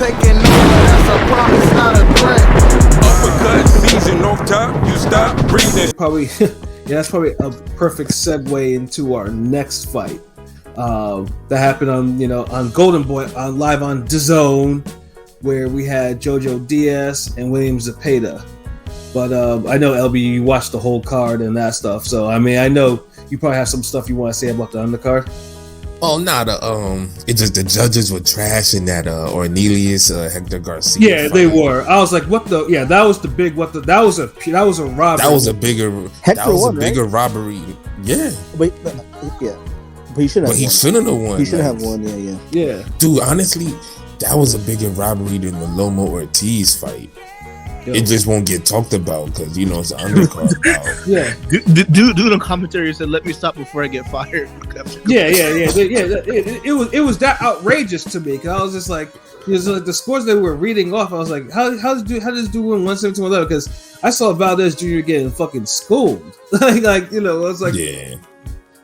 taking over, that's a promise, not a threat. Uppercut, season off top, you stop breathing. Probably, yeah, that's probably a perfect segue into our next fight. That happened on Golden Boy, live on DAZN, where we had JoJo Diaz and William Zepeda. But I know LB, you watched the whole card and that stuff, so I mean, I know you probably have some stuff you want to say about the undercard. Oh, it's just the judges were trashing that Ornelius Hector Garcia. Yeah, fight. They were. I was like, what the? Yeah, that was the big. That was a robbery. That was a bigger robbery. Yeah. But yeah. But he shouldn't have won. He shouldn't have won. He should have won, yeah. Dude, honestly, that was a bigger robbery than the Loma Ortiz fight. Yo. It just won't get talked about because, it's an undercard. Yeah. Do the commentary said, let me stop before I get fired. Yeah. It was that outrageous to me because I was just like, the scores they were reading off, I was like, how does this dude win 117-11? Because I saw Valdez Jr. getting fucking schooled. I was like,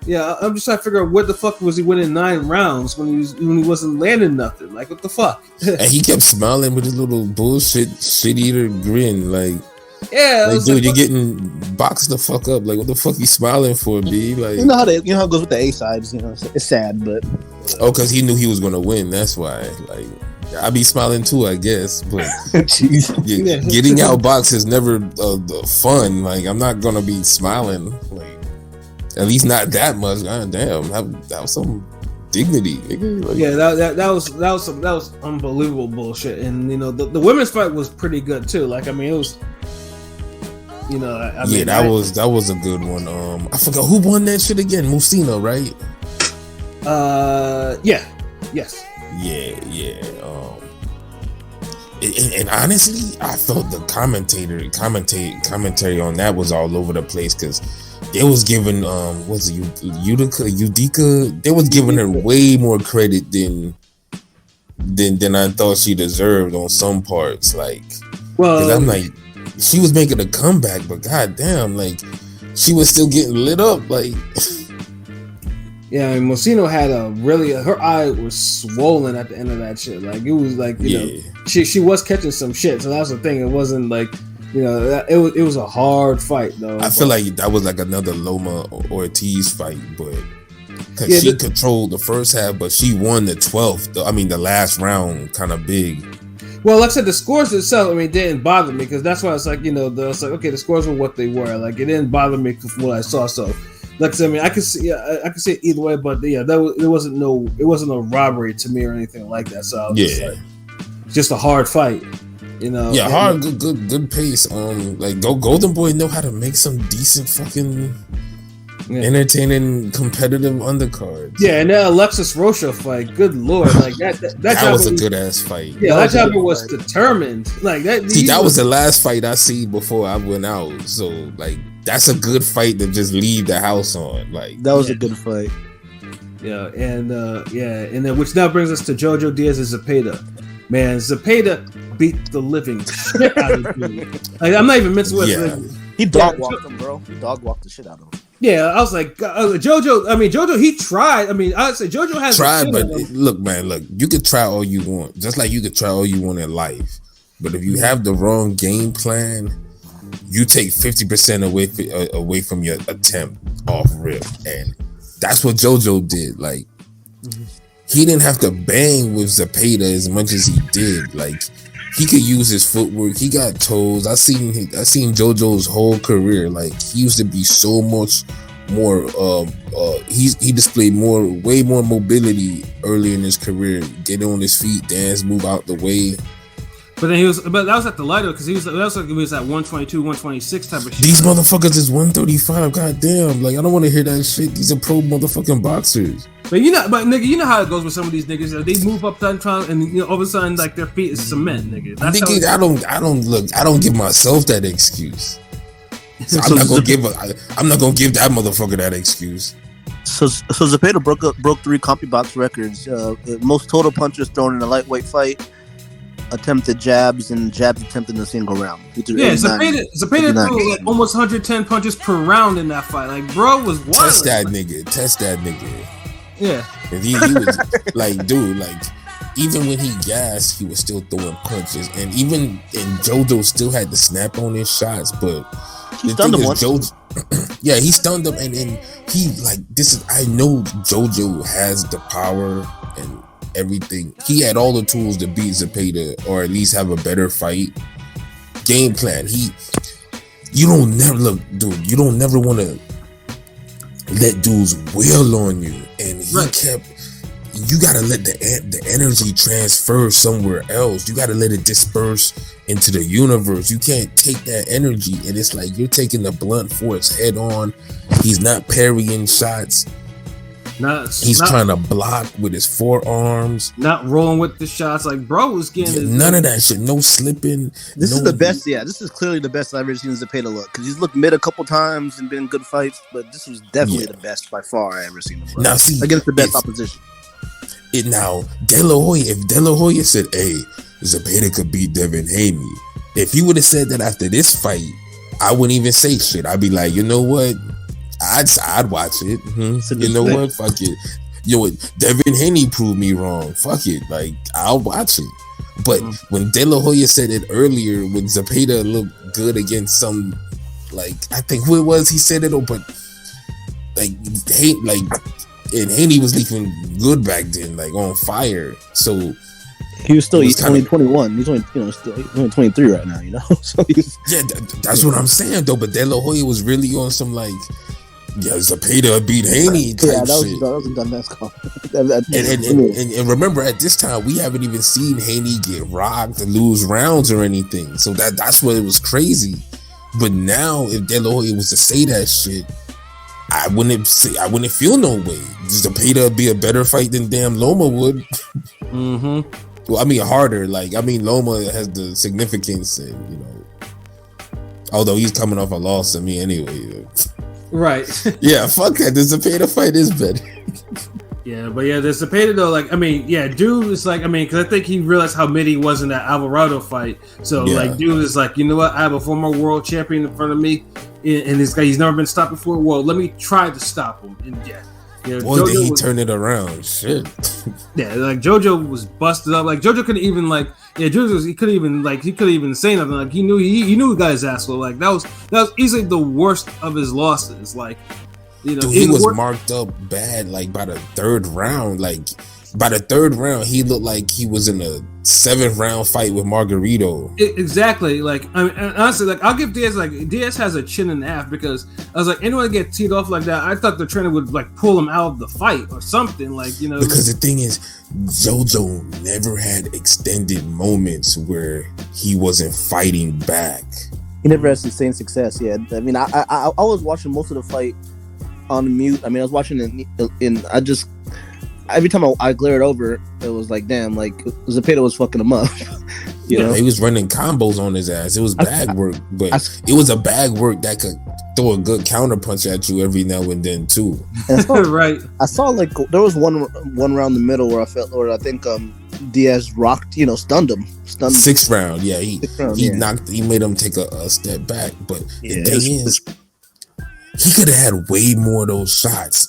yeah, I'm just trying to figure out what the fuck was he winning 9 rounds when he wasn't landing nothing. Like, what the fuck? And he kept smiling with his little bullshit shit eater grin. Like, dude, you're getting boxed the fuck up. Like, what the fuck you smiling for, B? Like, you know how it goes with the A sides. It's sad, but because he knew he was gonna win. That's why. Like, I'd be smiling too, I guess. But getting out boxed is never fun. Like, I'm not gonna be smiling. Like. At least not that much. God damn, that was some dignity. Like, yeah, that was unbelievable bullshit. And the women's fight was pretty good too. Like, I mean, it was, that was a good one. I forgot who won that shit again. Musina, right? Yes. Yeah. And honestly, I felt the commentary on that was all over the place because. They was giving Udica. They was giving her way more credit than I thought she deserved on some parts. Like, well, I'm like, she was making a comeback, but goddamn, like, she was still getting lit up. Like, yeah, I mean, Mocino had her eye was swollen at the end of that shit. Like, it was like she was catching some shit. So that's the thing. It wasn't like. It was a hard fight though. I feel like that was like another Loma Ortiz fight, but because she controlled the first half, but she won the 12th. I mean, the last round, kind of big. Well, like I said, the scores itself, I mean, didn't bother me because that's why it's like okay, the scores were what they were. Like, it didn't bother me from what I saw. So, like I said, I mean, I can see it either way, but it wasn't a robbery to me or anything like that. So I was just a hard fight. Hard, good pace. Like Golden Boy know how to make some decent fucking entertaining competitive undercards. Yeah, and that Alexis Rocha fight, good lord, like that was a good ass fight. Yeah, that jobber was determined. Like that. See, that was the last fight I see before I went out. So like, that's a good fight to just leave the house on. Like, that was a good fight. Yeah, and then which now brings us to JoJo Diaz and Zepeda. Man, Zepeda beat the living shit out of me. Like, I'm not even messing with him. He dog walked him, bro. He dog walked the shit out of him. Yeah, I was like, JoJo, he tried. I mean, I'd say JoJo has tried, but look, you could try all you want, just like you could try all you want in life. But if you have the wrong game plan, you take 50% away from your attempt off rip, and that's what JoJo did. Like. He didn't have to bang with Zepeda as much as he did. Like, he could use his footwork. He got toes. I seen JoJo's whole career. Like, he used to be so much more. He displayed way more mobility early in his career. Get on his feet, dance, move out the way. But then that was at the lighter because he was at 122, 126 type of shit. These motherfuckers is 135. Goddamn, like, I don't want to hear that shit. These are pro motherfucking boxers. But nigga, you know how it goes with some of these niggas. They move up and all of a sudden, like, their feet is cement, nigga. That's I don't give myself that excuse. So I'm not gonna give that motherfucker that excuse. So Zepeda broke 3 CompuBox records. Most total punches thrown in a lightweight fight. Attempted jabs and jabs attempted in a single round. Yeah, Zepeda threw like almost 110 punches per round in that fight. Like, bro was wild. Test that nigga. Yeah. If he was like, dude, like, even when he gassed, he was still throwing punches, and JoJo still had to snap on his shots. But he stunned him once. Yeah, he stunned him, and he like this is. I know JoJo has the power and everything. He had all the tools to beat Zepeda, or at least have a better fight game plan. You don't never want to let dudes wail on you, and he kept. You gotta let the energy transfer somewhere else. You gotta let it disperse into the universe. You can't take that energy, and it's like you're taking the blunt force head on. He's not parrying shots. He's trying to block with his forearms. Not rolling with the shots. Like bro was getting none of that shit. No slipping. This is the best. Yeah, this is clearly the best I've ever seen Zepeda look, because he's looked mid a couple times and been in good fights, but this was definitely the best by far I ever seen him. Now see, against the best opposition. Now, De La Hoya, if De La Hoya said, hey, Zepeda could beat Devin Haney, if he would have said that after this fight, I wouldn't even say shit. I'd be like, you know what? I'd watch it. You know what? Fuck it. Yo, Devin Haney proved me wrong. Fuck it. Like, I'll watch it. But when De La Hoya said it earlier, when Zepeda looked good against some, like, I think who it was, he said it, but and Haney was looking good back then, like on fire. So he was still only 21. He's only still only 23 right now. So that's what I'm saying though. But De La Hoya was really on some like, Zepeda beat Haney type shit. That was a dumbass call. And remember, at this time we haven't even seen Haney get rocked and lose rounds or anything. So that's what it was crazy. But now, if De La Hoya was to say that shit, I wouldn't feel no way. Zepeda would be a better fight than damn Loma would. Well, I mean harder. Like, I mean Loma has the significance, and although he's coming off a loss to me anyway. Right. Yeah, fuck that. The Zepeda fight is better. Yeah, but the Zepeda though, like, I mean, dude is like, I mean, because I think he realized how mid he was in that Alvarado fight. So like, dude is like, you know what? I have a former world champion in front of me, and this guy, he's never been stopped before. Well, let me try to stop him. And boy, did he turn it around? Shit. Yeah, like JoJo was busted up. Like JoJo couldn't even he couldn't even say nothing. Like he knew he got his ass whooped. Like that was easily the worst of his losses. Like. Dude, he was marked up bad. Like by the third round, he looked like he was in a 7th round fight with Margarito. Exactly. Like, I mean, honestly, like I'll give Diaz, like Diaz has a chin and a half, because I was like, anyone get teed off like that, I thought the trainer would like pull him out of the fight or something. Like, because the thing is, JoJo never had extended moments where he wasn't fighting back. He never had sustained success. Yeah, I mean, I was watching most of the fight on mute. I mean, I was watching it in every time I glared over, it was like, damn, like Zepeda was fucking him up. You know? He was running combos on his ass. It was bag work, but it was a bag work that could throw a good counter punch at you every now and then too. Right. I saw like there was one round in the middle where I think Diaz rocked, stunned him. 6th round, yeah. He made him take a step back, but the thing is, he could have had way more of those shots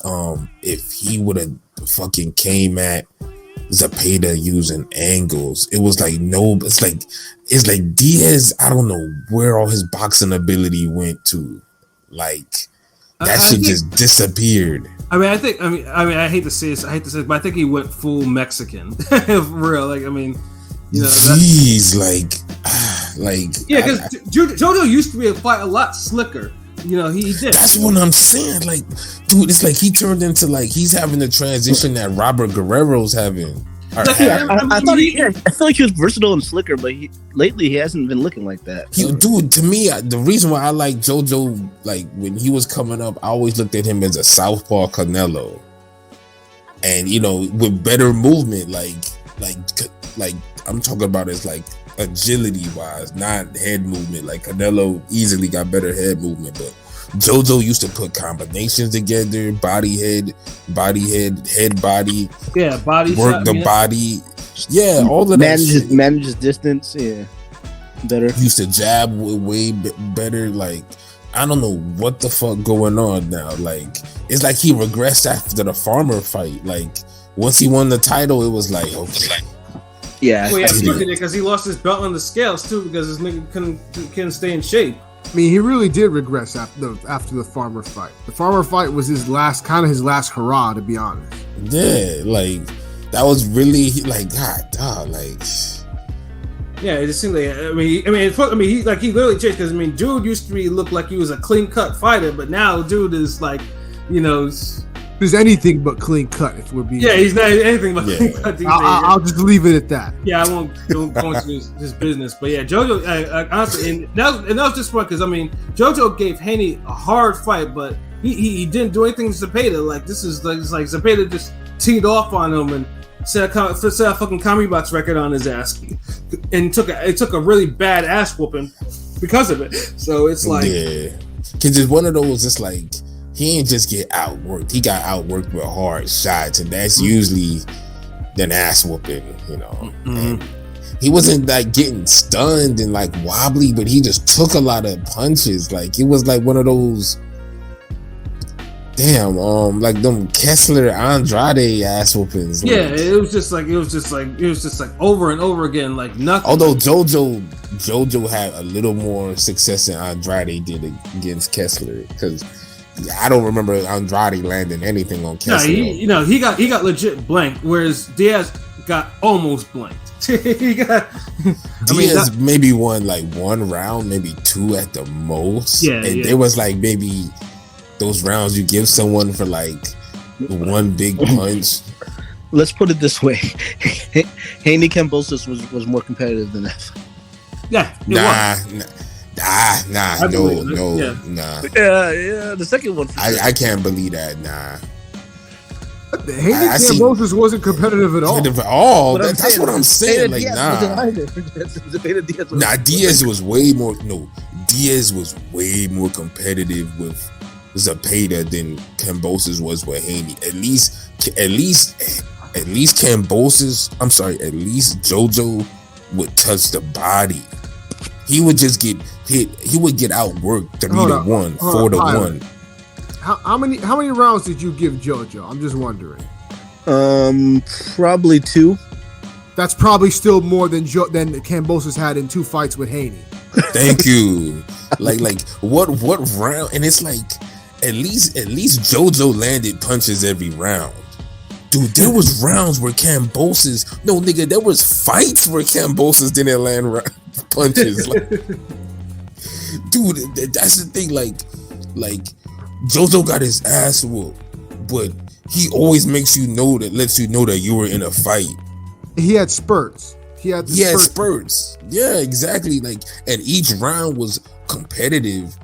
if he would have fucking came at Zepeda using angles. It was like it's like Diaz, I don't know where all his boxing ability went to. Like that shit just disappeared. I mean, I hate to say this, but I think he went full Mexican. For real. Like, I mean, jeez, yeah, because JoJo used to be a lot slicker. He did. That's what I'm saying. Like, dude, it's like he turned into like he's having the transition that Robert Guerrero's having. I feel like he was versatile and slicker, but lately he hasn't been looking like that. Dude, to me, the reason why I like JoJo, like when he was coming up, I always looked at him as a southpaw Canelo, and with better movement, like I'm talking about as like agility wise, not head movement. Like Canelo easily got better head movement, but JoJo used to put combinations together, body head body, yeah, body work shot, the body, yeah, all of that. Manages distance, yeah, better. Used to jab way better. Like I don't know what the fuck going on now. Like it's like he regressed after the Farmer fight. Like once he won the title, it was like okay. Yeah, Well, yeah, he did it because he lost his belt on the scales too because his nigga couldn't stay in shape. I mean, he really did regress after the Farmer fight. The Farmer fight was his last hurrah, to be honest. Yeah, like that was really like God, dog, like. Yeah, it just seemed like he literally changed because dude used to look like he was a clean cut fighter, but now dude is like, There's anything but clean cut. If we're being he's not anything but clean cut these days. I'll just leave it at that. Yeah, I won't go into his business, but yeah, JoJo honestly, and that was just fun because JoJo gave Haney a hard fight, but he didn't do anything to Zepeda. Like this is like Zepeda just teed off on him and set a fucking Kami Box record on his ass, and it took a really bad ass whooping because of it. So it's like because it's one of those. It's like. He ain't just get outworked. He got outworked with hard shots, and that's usually an ass whooping, And he wasn't like getting stunned and like wobbly, but he just took a lot of punches. Like it was like one of those, like them Kessler Andrade ass whoopings. Like, it was just like over and over again, like nothing. Although JoJo had a little more success than Andrade did against Kessler, because. I don't remember Andrade landing anything on Kessler. No, he got legit blanked, whereas Diaz got almost blanked. Diaz maybe won like one round, maybe two at the most. Yeah, and there was like maybe those rounds you give someone for like one big punch. Let's put it this way: Haney Kambosos was more competitive than that. Yeah, nah. Yeah. The second one. I can't believe that. Nah. Haney Kambosos wasn't competitive at all. That's what I'm saying. Like, Diaz was way more. No, Diaz was way more competitive with Zepeda than Kambosos was with Haney. At least Kambosos. I'm sorry. At least JoJo would touch the body. He would just get hit. He would get outworked 3-1, 4-1. How many rounds did you give JoJo? I'm just wondering. Probably 2. That's probably still more than Kambosos had in 2 fights with Haney. Thank you. like what round? And it's like at least JoJo landed punches every round. Dude, there was rounds where Kambosos. No, nigga, there was fights where Kambosos didn't land punches. Dude, that's the thing. Like JoJo got his ass whooped, but he always lets you know that you were in a fight. He had spurts. He had spurts. Yeah, exactly. Like, and each round was competitive,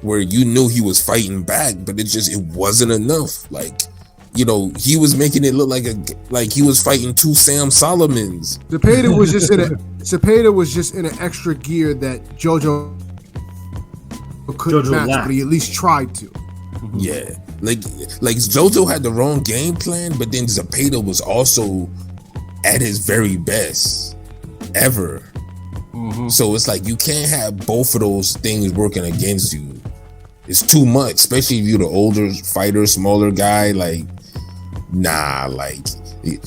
where you knew he was fighting back, but it wasn't enough. Like. He was making it look like he was fighting 2 Sam Solomons. Zepeda was just in an extra gear that JoJo couldn't match, but he at least tried to. Yeah, like JoJo had the wrong game plan, but then Zepeda was also at his very best ever. So it's like you can't have both of those things working against you. It's too much, especially if you're the older fighter, smaller guy. Like, nah, like if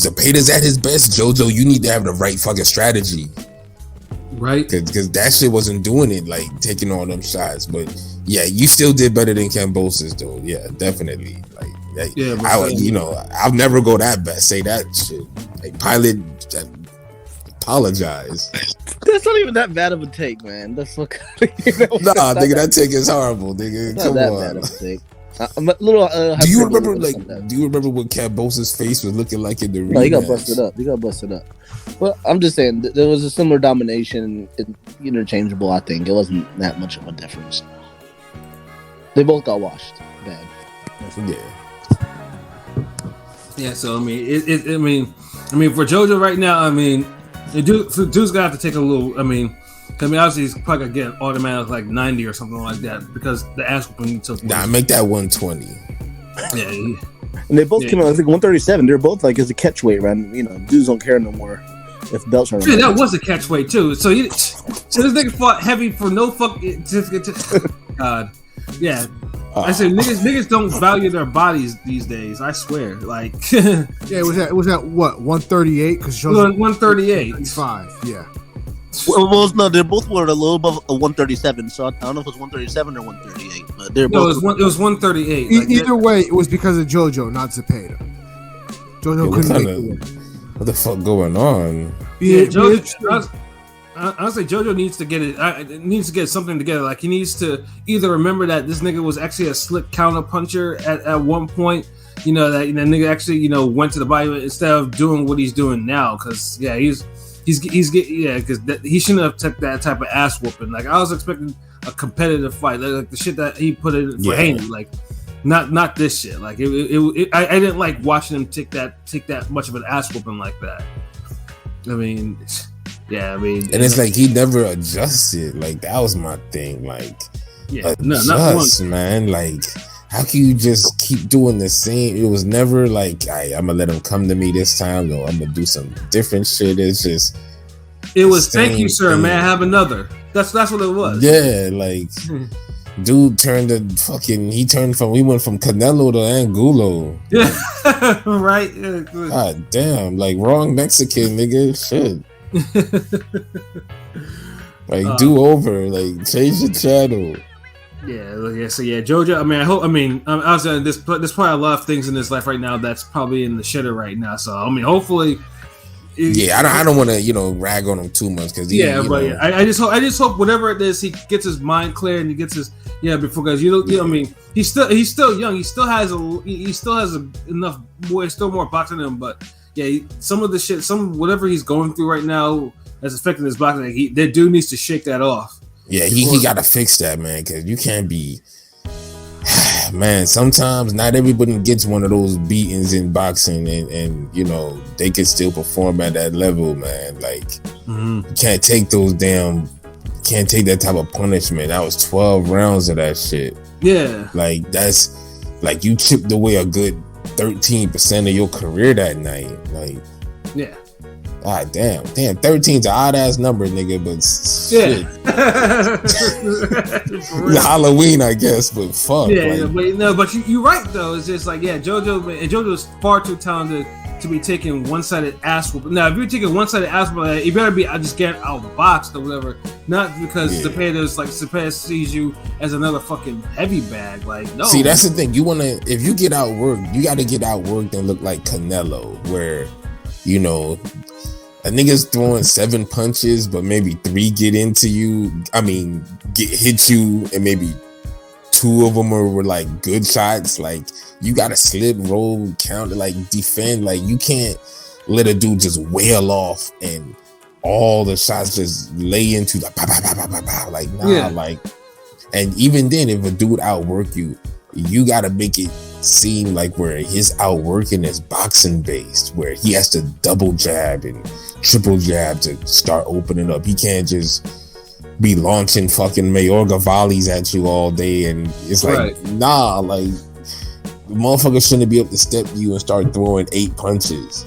Zepeda's at his best, JoJo, you need to have the right fucking strategy, right? Because that shit wasn't doing it, like taking all them shots. But yeah, you still did better than Kambosos, though. Yeah, definitely. Like, I'll never go that bad. Say that shit. Like, Pilot, apologize. That's not even that bad of a take, man. That's what. Nah, nigga, that take is horrible, nigga. Come on. Bad of a take. I'm a little. Do you remember what Kambosos' face was looking like in the rematch? No, he got busted up. Well, I'm just saying there was a similar domination, interchangeable. I think it wasn't that much of a difference. They both got washed bad. Yeah. So I mean, for JoJo right now, dude's gonna have to take a little. Obviously he's probably gonna get automatic like 90 or something like that because the ass whooping took. Nah, make that 120. Yeah. And they both came out, I think 137. They're both like as a catch weight, man. Dudes don't care no more if belts are. Yeah, that was a catch weight too. So this nigga fought heavy for no fucking. God, yeah. I said niggas don't value their bodies these days. I swear. Like, yeah, it was at what 138 because 138. 5. Yeah. Well, no, they both were a little above 137. So I don't know if it was 137 or 138, but they're both. It was 138. Either way, it was because of JoJo, not Zepeda. JoJo couldn't make it. What the fuck going on? Yeah, JoJo. Honestly, JoJo needs to get it. Needs to get something together. Like he needs to either remember that this nigga was actually a slick counter puncher at one point. You know that nigga actually went to the body instead of doing what he's doing now. Because because he shouldn't have took that type of ass whooping. Like I was expecting a competitive fight, like the shit that he put in for Haney. Like not this shit. Like I didn't like watching him take that much of an ass whooping like that. I mean. Yeah, I mean, and it's like he never adjusted. Like that was my thing. Like, not once, man. Like, how can you just keep doing the same? It was never like, I'm gonna let him come to me this time. No, I'm gonna do some different shit. It's just, it was thank you, sir. May I have another? That's what it was. Yeah, like, dude we went from Canelo to Angulo. Yeah, right. God damn, like wrong Mexican nigga, shit. Like do over, like change the channel. Yeah. So JoJo. I mean, obviously there's probably a lot of things in his life right now that's probably in the shitter right now. So I mean, hopefully. I don't want to rag on him too much because I just hope whatever it is he gets his mind clear and he gets his because I mean he's still young. He still has enough still more boxing in him, but. Yeah, some of the shit, whatever he's going through right now that's affecting his boxing, like that dude needs to shake that off. Yeah, he got to fix that, man, because you can't be... Man, sometimes not everybody gets one of those beatings in boxing and they can still perform at that level, man. Like, you can't take can't take that type of punishment. That was 12 rounds of that shit. Yeah. Like, that's... Like, you chipped away a good 13% of your career that night. Like, yeah. God damn. 13's an odd ass number, nigga, but shit. Halloween, I guess, but fuck. Yeah, but you're right though. It's just like, JoJo's far too talented to be taking one-sided ass whooping. Now, if you're taking one-sided ass whooping, you better be just getting outboxed or whatever. Not because Zepeda sees you as another fucking heavy bag. Like, no. See, that's the thing. If you get outworked, you got to get outworked and look like Canelo, where a nigga's throwing 7 punches, but maybe 3 get into you. I mean, hit you, and maybe 2 of them were like good shots. Like, you gotta slip, roll, counter, like defend. Like, you can't let a dude just wail off and all the shots just lay into the pow, pow, pow, pow, pow, pow. Like, nah, like, and even then, if a dude outwork you, you gotta make it seem like where his outworking is boxing based, where he has to double jab and triple jab to start opening up. He can't just be launching fucking Mayorga volleys at you all day, and it's like, nah, like, the motherfucker shouldn't be able to step you and start throwing 8 punches.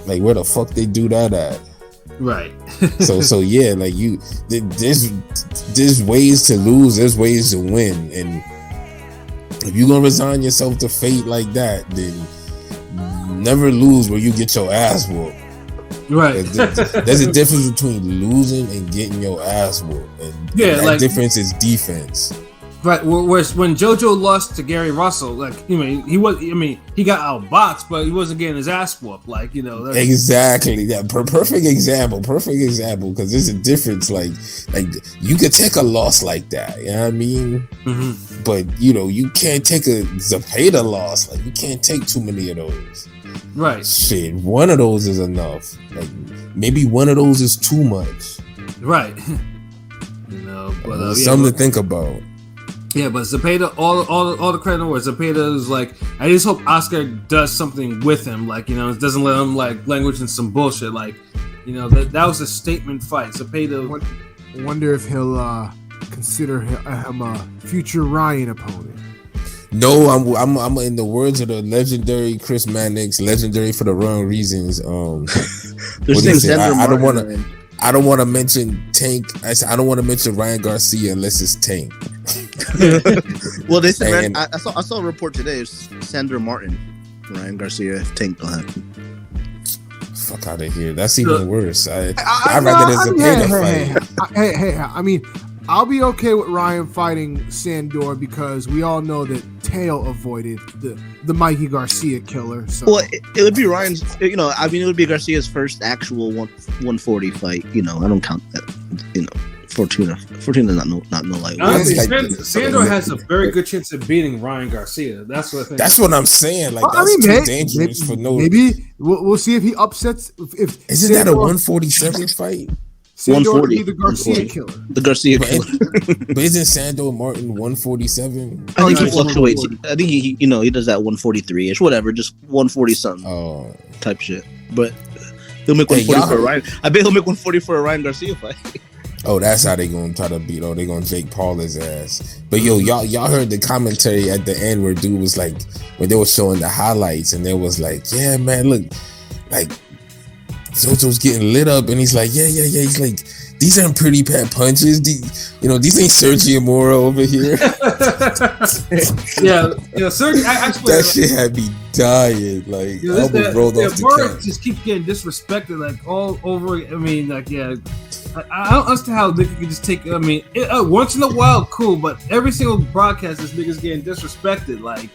Like, where the fuck they do that at? Right. so yeah, like, there's ways to lose, there's ways to win, and if you're gonna resign yourself to fate like that, then never lose where you get your ass whooped. Right. There's a difference between losing and getting your ass whooped, and that difference is defense. Right. Whereas when JoJo lost to Gary Russell, like, he got outboxed, but he wasn't getting his ass whooped. Like, exactly. Yeah, perfect example. Because there's a difference. Like you could take a loss like that. You know what I mean? But you can't take a Zepeda loss. Like, you can't take too many of those. Right. Shit, one of those is enough. Like, maybe one of those is too much. Right. But something to think about. Yeah, but Zepeda, all the credit where Zepeda is like, I just hope Oscar does something with him, like, doesn't let him like language in some bullshit, like, that was a statement fight. Zepeda. Wonder if he'll consider him a future Ryan opponent. No, I'm in the words of the legendary Chris Mannix, legendary for the wrong reasons. I don't want to mention Tank. I don't want to mention Ryan Garcia unless it's Tank. Well, they said And- I saw a report today. Sandra Martin, Ryan Garcia, if Tank don't happen. Fuck out of here. That's even worse. I'd I- rather I- there's a hey, Zepeda fight. Hey, I mean, I'll be okay with Ryan fighting Sandor because we all know that Teo avoided the Mikey Garcia killer. So. Well, it would be Ryan's. You know, I mean, it would be Garcia's first actual 140 fight. You know, I don't count that. You know, Fortuna not no like. Honestly, Like- Sandor has a very good chance of beating Ryan Garcia. That's what I think. That's what I'm saying. Like, I that's mean, too dangerous for no. Maybe we'll see if he upsets. If Isn't that a Sandor- 147 fight? Sandor 140. would be the Garcia 140. killer. The Garcia But, killer. but isn't Sandor Martin 147? I think yeah, he fluctuates. 140. I think he does that 143ish, whatever, just 140 something Oh, type shit. But he'll make Hey, 140 y'all- for a Ryan. I bet he'll make 140 for a Ryan Garcia fight. oh, that's how they gonna try to beat. Oh, they gonna Jake Paul his ass. But yo, y'all heard the commentary at the end where dude was like, when they were showing the highlights, and they was like, yeah, man, look, like JoJo's getting lit up, and he's like, yeah. He's like, these aren't pretty pat punches. These ain't Sergio Mora over here. yeah, Sergio. Actually, That shit had me dying. Like, I almost rolled off the Mora couch. just keeps getting disrespected like all over. I mean, like, yeah. I don't understand how niggas can just take. I mean, once in a while, cool, but every single broadcast, this nigga's getting disrespected. Like,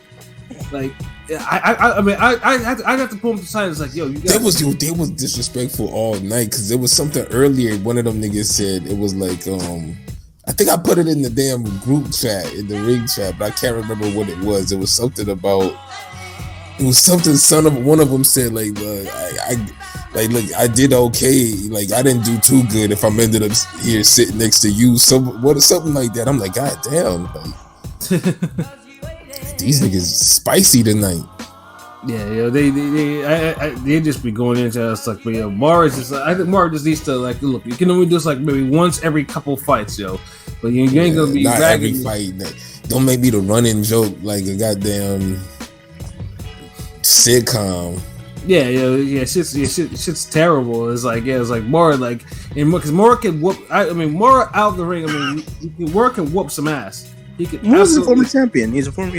I mean, I have to pull him to side. It's like, yo, you They got. was disrespectful all night because there was something earlier. One of them niggas said it was like, I think I put it in the damn group chat, in the ring chat, but I can't remember what it was. It was something about. It was something. One of them said like, look, I did okay. Like, I didn't do too good if I'm ended up here sitting next to you. Something like that. I'm like, god damn. Like, these niggas spicy tonight. Yeah, they just be going into us like, but yeah, Mara just. I think Mara just needs to like look. You can only do this like maybe once every couple fights, yo. But you ain't gonna be not ragging. every fight. Don't make me the running joke like a goddamn sitcom. Yeah, shit's terrible. It's like Mora, like, because Mora can whoop. I mean, Mora out of the ring. I mean, Mora can whoop some ass. He could. He's a former champion. He's a former,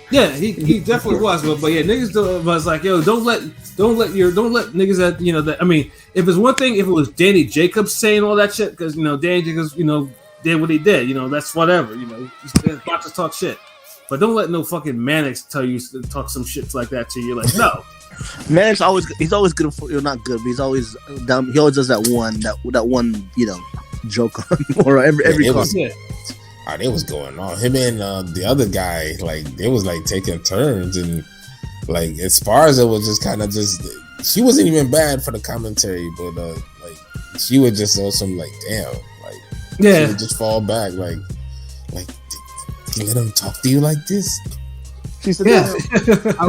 Yeah, he definitely was. But yeah, niggas was like, yo, don't let niggas that that. I mean, if it's one thing, if it was Danny Jacobs saying all that shit, because Danny Jacobs did what he did. That's whatever. Boxers talk shit. But don't let no fucking Mannix tell you to talk some shit like that to you. Like, no. Man's he's always good for not good, but he's always down. He always does that one joke on or every It call. was, it was going on. Him and the other guy, like, they was like taking turns, and like Esparza was just kind of she wasn't even bad for the commentary, but like she would just on some like, damn, like, she would just fall back, like you let him talk to you like this. She said, Yeah. I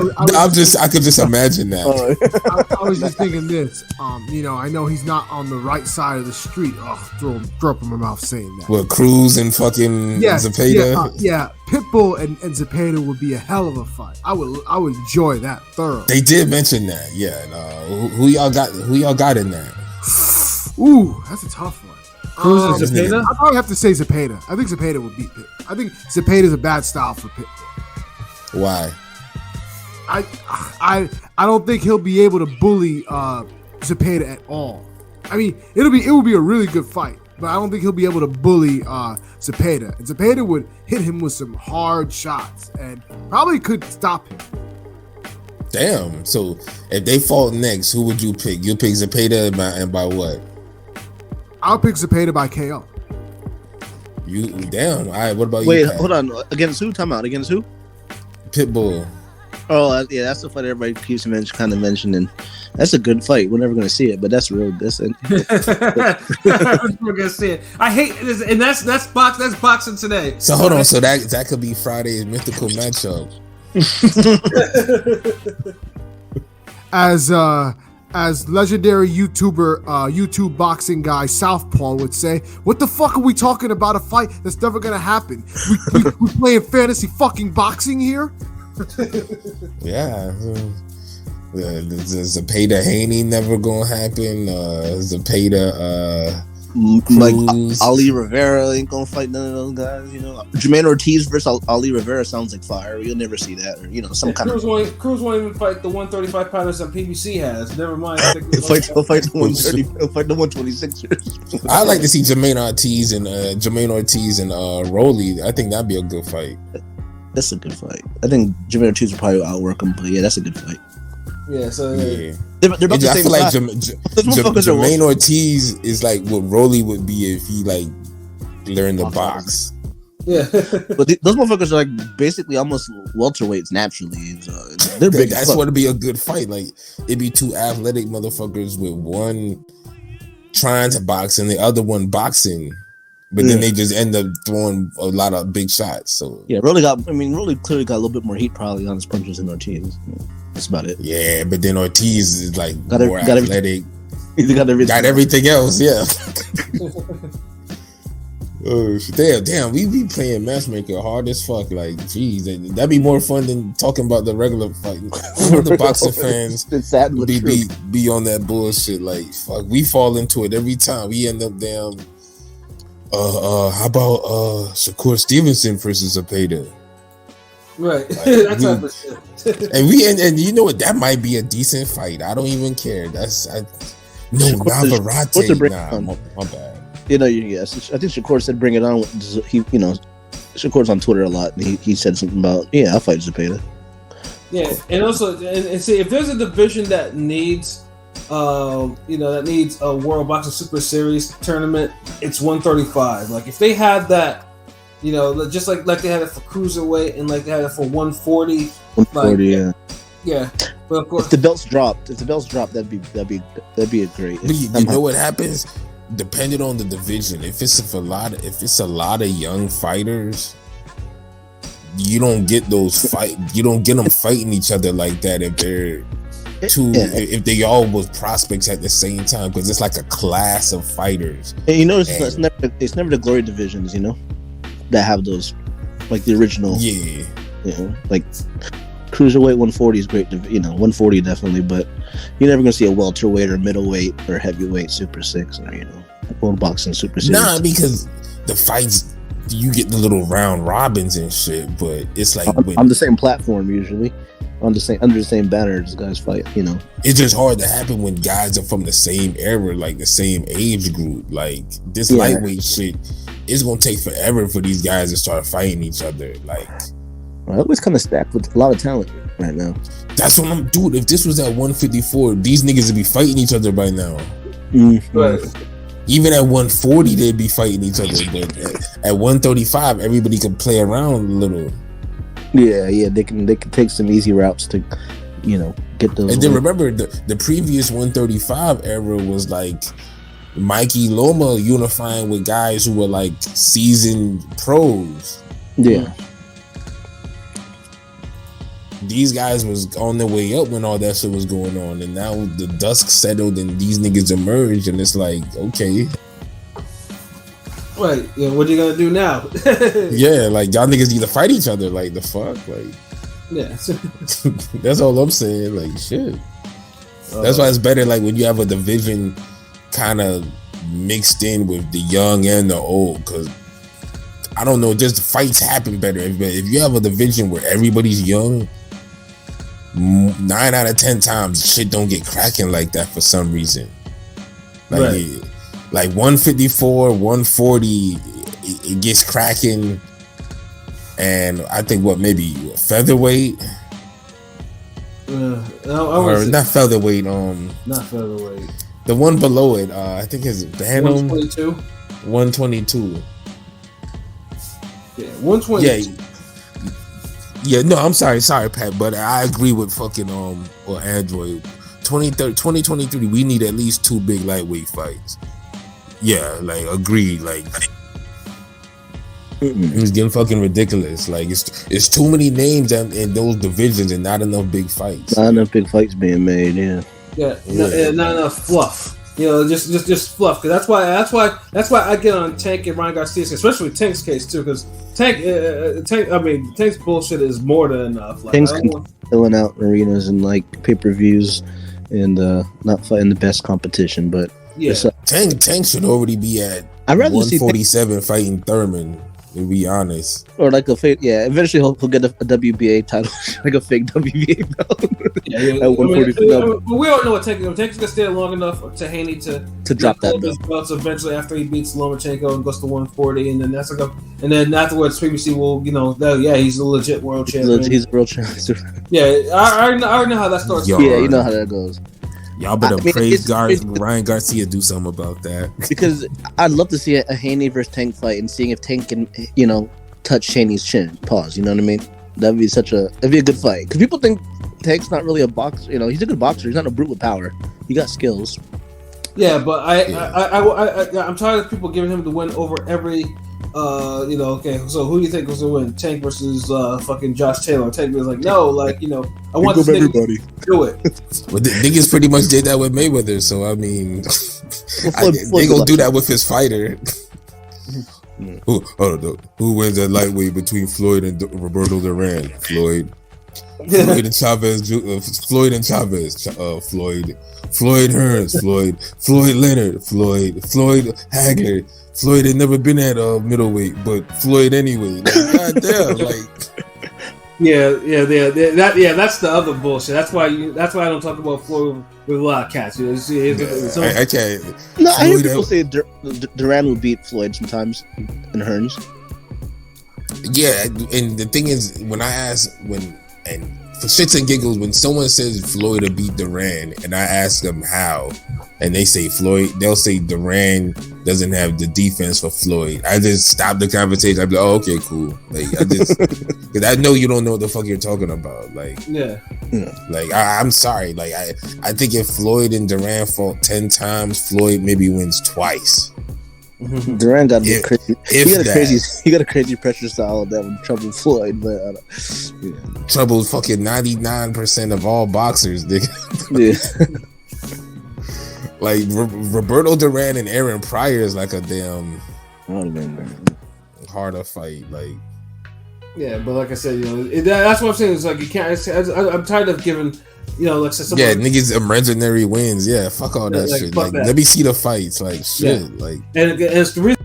could just imagine that. I was just thinking this. I know he's not on the right side of the street. Oh, throw up in my mouth saying that. With Cruz and fucking Zepeda. Yeah, Pitbull and Zepeda would be a hell of a fight. I would enjoy that thoroughly. They did mention that. Yeah. Who y'all got in that? Ooh, that's a tough one. Cruz and Zepeda? I probably have to say Zepeda. I think Zepeda would beat Pitt. I think Zepeda's a bad style for Pitbull. Why? I don't think he'll be able to bully Zepeda at all. I mean, it will be a really good fight, but I don't think he'll be able to bully Zepeda. And Zepeda would hit him with some hard shots and probably could stop him. Damn. So if they fought next, who would you pick? You pick Zepeda and by what? I'll pick Zepeda by KO. You damn. All right. What about you? wait, Pat? hold on. Against who? Time out. Against who? Pitbull. Oh, yeah, that's the fight everybody keeps kind of mentioning. That's a good fight. We're never gonna see it, but that's real. We're gonna see it. I hate this, and that's boxing today. So hold on. So that could be Friday's mythical matchup. As legendary YouTube boxing guy Southpaw would say, what the fuck are we talking about? A fight that's never gonna happen. We playing fantasy fucking boxing here. Yeah. The Zepeda Haney never gonna happen. Zepeda Like Cruz. Ali Rivera ain't gonna fight none of those guys. You know, Jermaine Ortiz versus Ali Rivera sounds like fire. You'll never see that, or you know, some kind Cruz of. Cruz won't even fight the 135 pounders that PBC has. Never mind. I think He'll fight the 130. He'll fight the 126ers. I like to see Jermaine Ortiz and Rolly. I think that'd be a good fight. That's a good fight. I think Jermaine Ortiz will probably outwork him, but yeah, that's a good fight. Yeah, so Yeah. They're about the I same feel like size. Those motherfuckers are Jermaine Ortiz is like what Rolly would be if he like learned to box. yeah. But those motherfuckers are like basically almost welterweights naturally. So they're big. That's what'd be a good fight. Like it'd be two athletic motherfuckers with one trying to box and the other one boxing, but then they just end up throwing a lot of big shots. So yeah, Rolly clearly got a little bit more heat probably on his punches than Ortiz. That's about it. yeah, but then Ortiz is like Got more athletic. He's got everything. Got everything else, yeah. Oh damn! We be playing matchmaker hard as fuck. Like, geez, that'd be more fun than talking about the regular fight. The boxing fans It's sad but true. be on that bullshit. Like, fuck, we fall into it every time. We end up down. How about Shakur Stevenson versus Zepeda? Right. Like, That type of shit. and you know what? That might be a decent fight. I don't even care. What's the Navarrete. break Nah, on? my bad. You know, yes. I think Shakur said bring it on. He, you know, Shakur's on Twitter a lot, and he said something about, yeah, I'll fight Zepeda. Yeah, and also, and see, if there's a division that needs, that needs a World Boxing Super Series tournament, it's 135. Like, if they had that, you know, just like they had it for cruiserweight and like they had it for 140. 140, yeah. Yeah, but of course, If the belts dropped, that'd be a great. But you know what happens? Depending on the division, if it's a lot of young fighters, you don't get them fighting each other like that if they're if they all was prospects at the same time, because it's like a class of fighters. And you notice it's never the glory divisions, you know, that have those, like the original. Yeah, You know, like cruiserweight 140 is great. You know, 140 definitely, but you're never gonna see a welterweight or middleweight or heavyweight Super 6 or World Boxing Super Series. nah, because the fights you get the little round robins and shit, but it's like on the same platform usually, under the same banner. These guys fight. You know, it's just hard to happen when guys are from the same era, like the same age group. Like this lightweight shit, it's gonna take forever for these guys to start fighting each other. Like, well, it's kind of stacked with a lot of talent right now. that's what I'm dude. If this was at 154, these niggas would be fighting each other by now. Mm-hmm. right. Even at 140, they'd be fighting each other. But at 135, everybody could play around a little. Yeah, they can take some easy routes to, you know, get those. And then remember, the previous 135 era was like Mikey Loma unifying with guys who were like seasoned pros. Yeah. These guys was on their way up when all that shit was going on, and now the dust settled and these niggas emerged, and it's like, okay, Right. Yeah. What are you gonna do now? yeah, like y'all niggas need to fight each other. Like the fuck, like Yeah. that's all I'm saying. Like shit. That's why it's better like when you have a division kind of mixed in with the young and the old, because I don't know, just fights happen better if you have a division where everybody's young. 9 out of 10 times shit don't get cracking like that for some reason. Like, Right. like 154, 140, it gets cracking, and I think maybe featherweight or not featherweight. Not featherweight. The one below it, I think is Bantam 122. 122. Yeah, 120. Yeah, no, I'm sorry, Pat, but I agree with fucking or Android. 2023, we need at least 2 big lightweight fights. Yeah, like agreed. Like it's getting fucking ridiculous. Like it's too many names in those divisions and not enough big fights. Not enough big fights being made. Yeah. Not enough fluff. You know, just fluff. Cause that's why I get on Tank and Ryan Garcia, especially with Tank's case too. Because Tank's bullshit is more than enough. Like, Tank's filling out arenas and like pay-per-views and not fighting the best competition, but Yeah. Tank should already be at I'd rather see 147 fighting Thurman. To be honest, or like a fake. Yeah, eventually he'll get a WBA title, like a fake WBA belt. Yeah, At 140. we don't know what Tank's gonna stay long enough to Haney to drop that his belts eventually after he beats Lomachenko and goes to 140, and then that's like and then afterwards PBC will he's a legit world champion. He's a world champion. Yeah, I already know how that starts. Yo, Yeah, you know how that goes. Y'all better praise Ryan Garcia do something about that. Because I'd love to see a Haney versus Tank fight and seeing if Tank can, touch Haney's chin. Pause. You know what I mean? That'd be a good fight. Because people think Tank's not really a boxer. He's a good boxer. He's not a brute with power. He got skills. Yeah, but I'm tired of people giving him the win over every. Okay, so who do you think was gonna win? Tank versus fucking Josh Taylor. Tank was like, no, I want this nigga to do it. Well, the niggas pretty much did that with Mayweather, so I mean, they gonna do that with his fighter. Who wins at lightweight between Floyd and Roberto Duran? Floyd. Floyd and Chavez. Floyd Hearns. Floyd Leonard. Floyd Hagler. Floyd had never been at middleweight, but Floyd anyway. Goddamn, that's the other bullshit. That's why I don't talk about Floyd with a lot of cats. I can't. No, I hear people say Duran will beat Floyd sometimes in Hearns. Yeah, and the thing is, when I ask for shits and giggles, when someone says Floyd will beat Duran, and I ask them how, and they say Floyd, they'll say Duran doesn't have the defense for Floyd. I just stop the conversation. I'd be like, oh, okay, cool. Because I know you don't know what the fuck you're talking about. I'm sorry. I think if Floyd and Duran fought 10 times, Floyd maybe wins twice. Duran got crazy. He got a crazy pressure style that would trouble Floyd, but trouble fucking 99% of all boxers, nigga. Yeah. Roberto Duran and Aaron Pryor is like a damn harder fight. Yeah, but like I said, that's what I'm saying. It's like you can't. I'm tired of giving, niggas imaginary wins. Yeah, fuck all that shit. Let me see the fights. Shit. And it's the reason.